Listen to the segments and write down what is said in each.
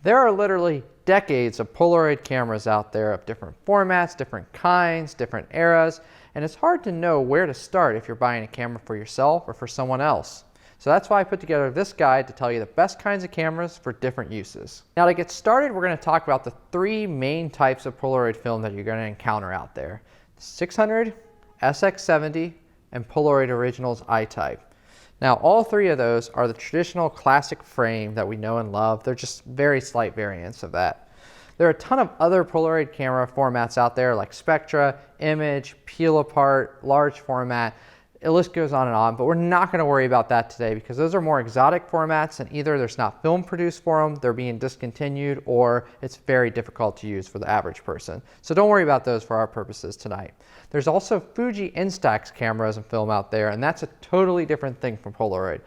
There are literally decades of Polaroid cameras out there of different formats, different kinds, different eras, and it's hard to know where to start if you're buying a camera for yourself or for someone else. So that's why I put together this guide to tell you the best kinds of cameras for different uses. Now to get started, we're going to talk about the three main types of Polaroid film that you're going to encounter out there: 600, SX70, and Polaroid Originals I-type. Now all three of those are the traditional classic frame that we know and love. They're just very slight variants of that. There are a ton of other Polaroid camera formats out there like Spectra, Image, Peel Apart, Large Format. The list goes on, but we're not going to worry about that today because those are more exotic formats, and either there's not film produced for them, they're being discontinued, or it's very difficult to use for the average person. So don't worry about those for our purposes tonight. There's also Fuji Instax cameras and film out there, and that's a totally different thing from Polaroid.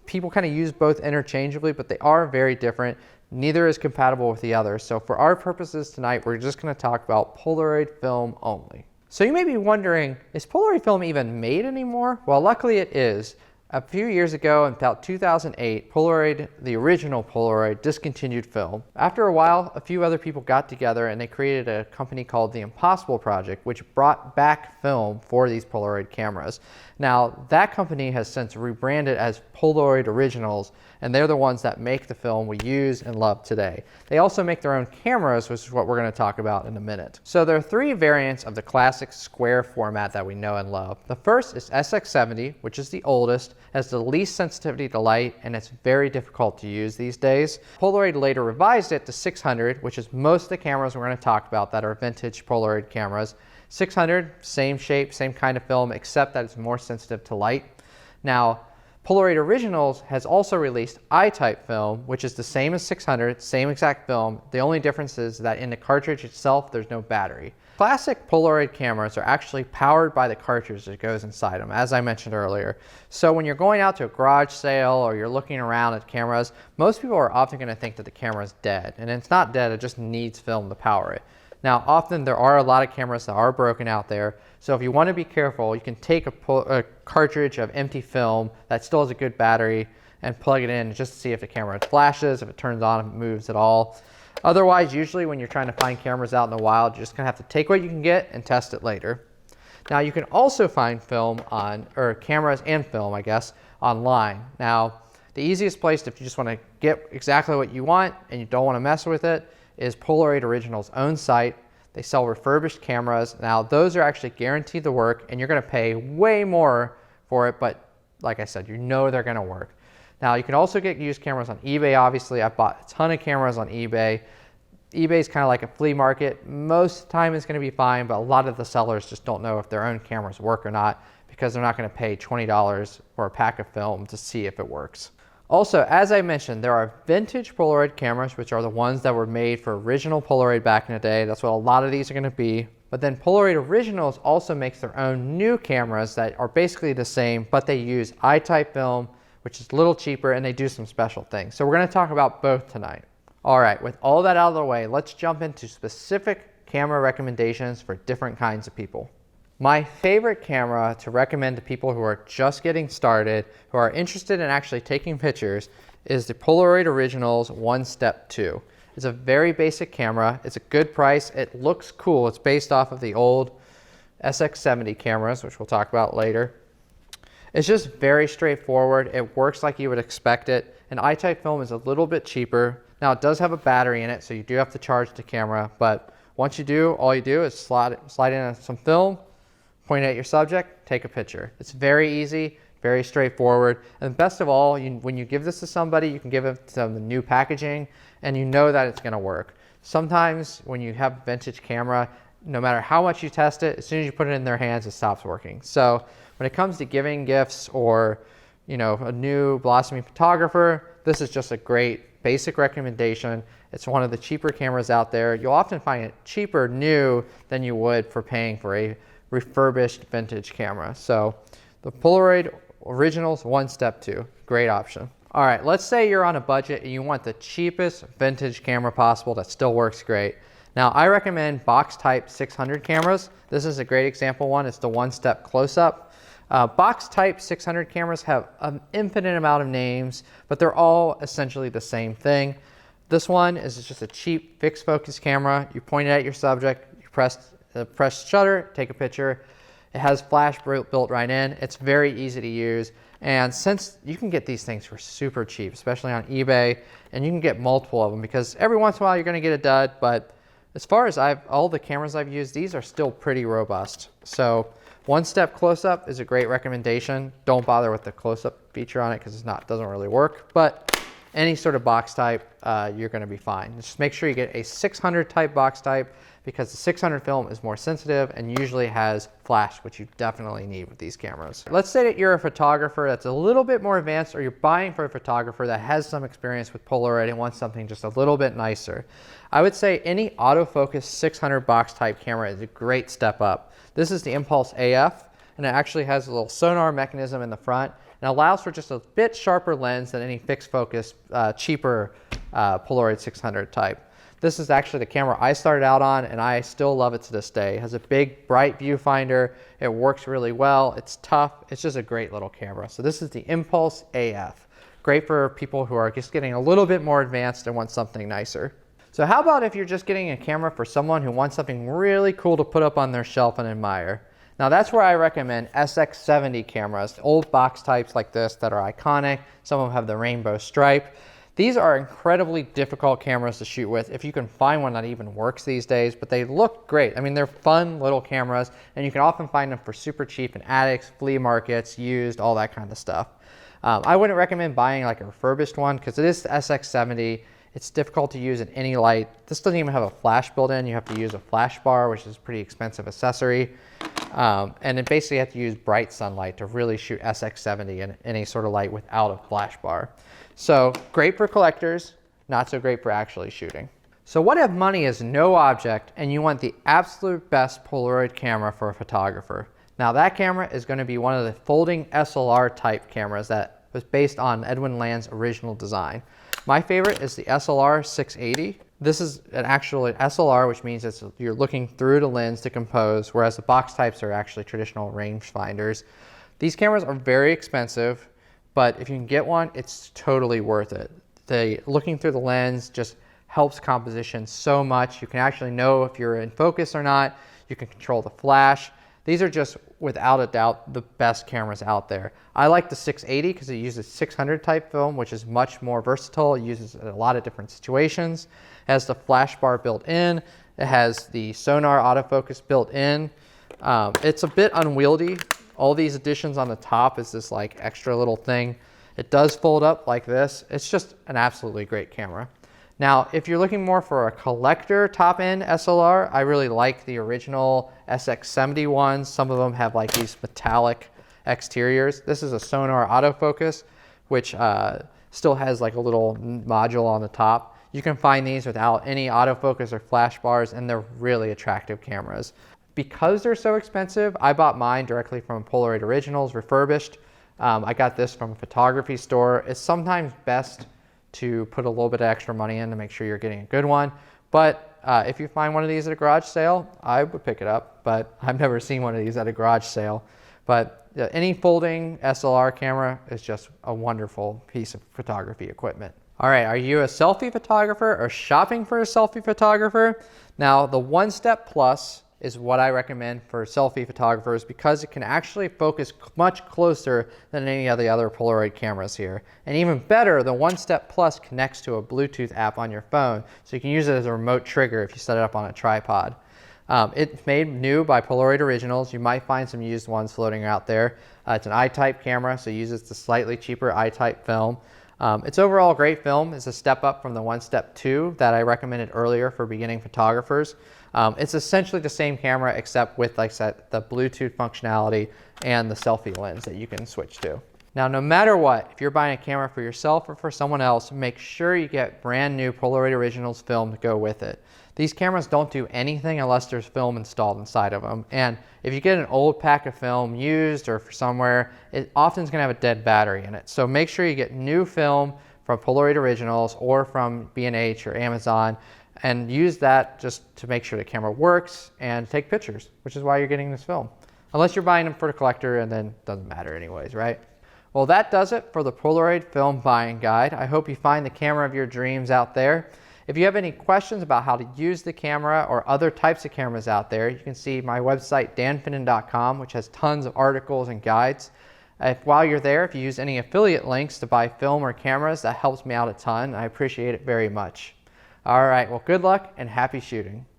People kind of use both interchangeably, but they are very different. Neither is compatible with the other. So for our purposes tonight, we're just going to talk about Polaroid film only. So you may be wondering, is Polaroid film even made anymore? Well, luckily it is. A few years ago, in about 2008, Polaroid, the original Polaroid, discontinued film. After a while, a few other people got together and they created a company called the Impossible Project, which brought back film for these Polaroid cameras. Now, that company has since rebranded as Polaroid Originals, and they're the ones that make the film we use and love today. They also make their own cameras, which is what we're going to talk about in a minute. So there are three variants of the classic square format that we know and love. The first is SX70, which is the oldest, has the least sensitivity to light, and it's very difficult to use these days. Polaroid later revised it to 600, which is most of the cameras we're going to talk about that are vintage Polaroid cameras. 600, same shape, same kind of film, except that it's more sensitive to light. Now, Polaroid Originals has also released I-type film, which is the same as 600, same exact film. The only difference is that in the cartridge itself, there's no battery. Classic Polaroid cameras are actually powered by the cartridge that goes inside them, as I mentioned earlier. So when you're going out to a garage sale or you're looking around at cameras, most people are often going to think that the camera is dead. And it's not dead, it just needs film to power it. Now, often there are a lot of cameras that are broken out there, so if you want to be careful, you can take a cartridge of empty film that still has a good battery and plug it in just to see if the camera flashes, if it turns on, if it moves at all. Otherwise, usually when you're trying to find cameras out in the wild, you're just going to have to take what you can get and test it later. Now, you can also find film or cameras and film, I guess, online. Now, the easiest place if you just want to get exactly what you want and you don't want to mess with it is Polaroid Original's own site. They sell refurbished cameras. Now, those are actually guaranteed to work, and you're going to pay way more for it, but like I said, you know they're going to work. Now, you can also get used cameras on eBay, obviously. I've bought a ton of cameras on eBay. eBay is kind of like a flea market. Most of the time it's going to be fine, but a lot of the sellers just don't know if their own cameras work or not because they're not going to pay $20 for a pack of film to see if it works. Also, as I mentioned, there are vintage Polaroid cameras, which are the ones that were made for original Polaroid back in the day. That's what a lot of these are going to be. But then Polaroid Originals also makes their own new cameras that are basically the same, but they use I-type film, which is a little cheaper, and they do some special things. So we're going to talk about both tonight. All right, with all that out of the way, let's jump into specific camera recommendations for different kinds of people. My favorite camera to recommend to people who are just getting started, who are interested in actually taking pictures, is the Polaroid Originals OneStep 2. It's a very basic camera. It's a good price. It looks cool. It's based off of the old SX70 cameras, which we'll talk about later. It's just very straightforward. It works like you would expect it. An I-type film is a little bit cheaper. Now, it does have a battery in it, so you do have to charge the camera, but once you do, all you do is slide in some film, point it at your subject, take a picture. It's very easy, very straightforward, and best of all, when you give this to somebody, you can give it some new packaging, and you know that it's going to work. Sometimes when you have a vintage camera, no matter how much you test it, as soon as you put it in their hands, it stops working. So when it comes to giving gifts or a new blossoming photographer, this is just a great basic recommendation. It's one of the cheaper cameras out there. You'll often find it cheaper new than you would for paying for a refurbished vintage camera. So the Polaroid Originals OneStep 2, great option. All right, let's say you're on a budget and you want the cheapest vintage camera possible that still works great. Now, I recommend box type 600 cameras. This is a great example one. It's the OneStep close-up. Box type 600 cameras have an infinite amount of names, but they're all essentially the same thing. This one is just a cheap fixed focus camera. You point it at your subject, you press shutter, take a picture. It has flash built right in. It's very easy to use. And since you can get these things for super cheap, especially on eBay, and you can get multiple of them because every once in a while you're going to get a dud, but as far as all the cameras I've used, these are still pretty robust. So OneStep close-up is a great recommendation. Don't bother with the close-up feature on it because it doesn't really work, but any sort of box type, you're going to be fine. Just make sure you get a 600 type box type because the 600 film is more sensitive and usually has flash, which you definitely need with these cameras. Let's say that you're a photographer that's a little bit more advanced, or you're buying for a photographer that has some experience with Polaroid and wants something just a little bit nicer. I would say any autofocus 600 box type camera is a great step up. This is the Impulse AF, and it actually has a little sonar mechanism in the front and allows for just a bit sharper lens than any fixed focus, cheaper Polaroid 600 type. This is actually the camera I started out on, and I still love it to this day. It has a big, bright viewfinder. It works really well. It's tough. It's just a great little camera. So this is the Impulse AF. Great for people who are just getting a little bit more advanced and want something nicer. So how about if you're just getting a camera for someone who wants something really cool to put up on their shelf and admire? Now that's where I recommend SX70 cameras, old box types like this that are iconic. Some of them have the rainbow stripe. These are incredibly difficult cameras to shoot with if you can find one that even works these days, but they look great. I mean, they're fun little cameras, and you can often find them for super cheap in attics, flea markets, used, all that kind of stuff. I wouldn't recommend buying like a refurbished one because it is the SX70. It's difficult to use in any light. This doesn't even have a flash built in. You have to use a flash bar, which is a pretty expensive accessory. And then basically you have to use bright sunlight to really shoot SX70 in any sort of light without a flash bar. So great for collectors, not so great for actually shooting. So what if money is no object and you want the absolute best Polaroid camera for a photographer? Now that camera is going to be one of the folding SLR type cameras that was based on Edwin Land's original design. My favorite is the SLR 680. This is an actual SLR, which means you're looking through the lens to compose, whereas the box types are actually traditional rangefinders. These cameras are very expensive, but if you can get one, it's totally worth it. Looking through the lens just helps composition so much. You can actually know if you're in focus or not. You can control the flash. These are just, without a doubt, the best cameras out there. I like the 680 because it uses 600 type film, which is much more versatile. It uses it in a lot of different situations. It has the flash bar built in. It has the sonar autofocus built in. It's a bit unwieldy. All these additions on the top is this like extra little thing. It does fold up like this. It's just an absolutely great camera. Now, if you're looking more for a collector top-end SLR, I really like the original SX70 ones. Some of them have like these metallic exteriors. This is a sonar autofocus, which still has like a little module on the top. You can find these without any autofocus or flash bars, and they're really attractive cameras. Because they're so expensive, I bought mine directly from Polaroid Originals, refurbished. I got this from a photography store. It's sometimes best to put a little bit of extra money in to make sure you're getting a good one. But if you find one of these at a garage sale, I would pick it up, but I've never seen one of these at a garage sale. But any folding SLR camera is just a wonderful piece of photography equipment. All right, are you a selfie photographer or shopping for a selfie photographer? Now, the OneStep Plus is what I recommend for selfie photographers because it can actually focus much closer than any of the other Polaroid cameras here. And even better, the OneStep Plus connects to a Bluetooth app on your phone, so you can use it as a remote trigger if you set it up on a tripod. It's made new by Polaroid Originals. You might find some used ones floating out there. It's an I-type camera, so it uses the slightly cheaper I-type film. It's overall a great film. It's a step up from the OneStep 2 that I recommended earlier for beginning photographers. It's essentially the same camera except with, like I said, the Bluetooth functionality and the selfie lens that you can switch to. Now, no matter what, if you're buying a camera for yourself or for someone else, make sure you get brand new Polaroid Originals film to go with it. These cameras don't do anything unless there's film installed inside of them. And if you get an old pack of film used or for somewhere, it often is going to have a dead battery in it. So make sure you get new film from Polaroid Originals or from B&H or Amazon and use that just to make sure the camera works and take pictures, which is why you're getting this film. Unless you're buying them for the collector, and then it doesn't matter anyways, right? Well, that does it for the Polaroid film buying guide. I hope you find the camera of your dreams out there. If you have any questions about how to use the camera or other types of cameras out there, you can see my website danfinnan.com, which has tons of articles and guides. While you're there, if you use any affiliate links to buy film or cameras, that helps me out a ton. I appreciate it very much. All right, well, good luck and happy shooting.